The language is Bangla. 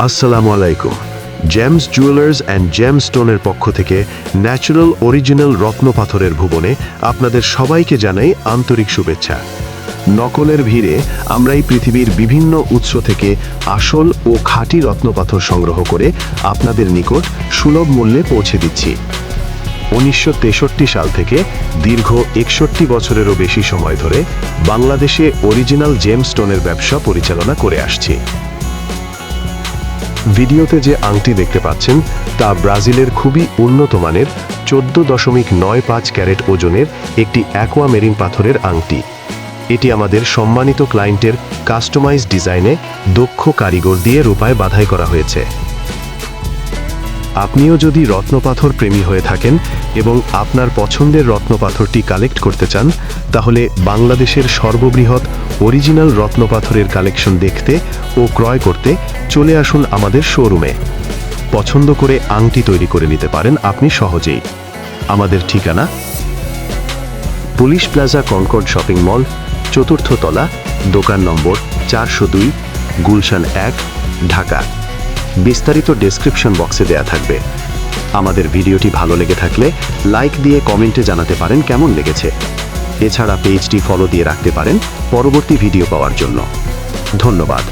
আসসালামু আলাইকুম। জেমস জুয়েলার্স অ্যান্ড জেমস্টোনের পক্ষ থেকে ন্যাচারাল অরিজিনাল রত্ন পাথরের ভুবনে আপনাদের সবাইকে জানাই আন্তরিক শুভেচ্ছা। নকলের ভিড়ে আমরা এই পৃথিবীর বিভিন্ন উৎস থেকে আসল ও খাঁটি রত্নপাথর সংগ্রহ করে আপনাদের নিকট সুলভ মূল্যে পৌঁছে দিচ্ছি। 1963 সাল থেকে দীর্ঘ 61 বছরেরও বেশি সময় ধরে বাংলাদেশে অরিজিনাল জেমস্টোনের ব্যবসা পরিচালনা করে আসছি। ভিডিওতে যে আংটি দেখতে পাচ্ছেন তা ব্রাজিলের খুবই উন্নত মানের 14.95 ক্যারেট ওজনের একটি অ্যাকোয়ামেরিন পাথরের আংটি। এটি আমাদের সম্মানিত ক্লায়েন্টের কাস্টমাইজ ডিজাইনে দক্ষ কারিগর দিয়ে রূপায় বাঁধাই করা হয়েছে। আপনিও যদি রত্নপাথর প্রেমী হয়ে থাকেন এবং আপনার পছন্দের রত্নপাথরটি কালেক্ট করতে চান, তাহলে বাংলাদেশের সর্ববৃহৎ অরিজিনাল রত্নপাথরের কালেকশন দেখতে ও ক্রয় করতে চলে আসুন আমাদের শোরুমে। পছন্দ করে আংটি তৈরি করে নিতে পারেন আপনি সহজেই। আমাদের ঠিকানা Police Plaza Concord shopping mall, 4th তলা, দোকান নম্বর 402, গুলশান 1, ঢাকা। বিস্তারিত ডেসক্রিপশন বক্সে দেয়া থাকবে। আমাদের ভিডিওটি ভালো লেগে থাকলে লাইক দিয়ে কমেন্টে জানাতে পারেন কেমন লেগেছে। এছাড়া পেজটি ফলো দিয়ে রাখতে পারেন পরবর্তী ভিডিও পাওয়ার জন্য। ধন্যবাদ।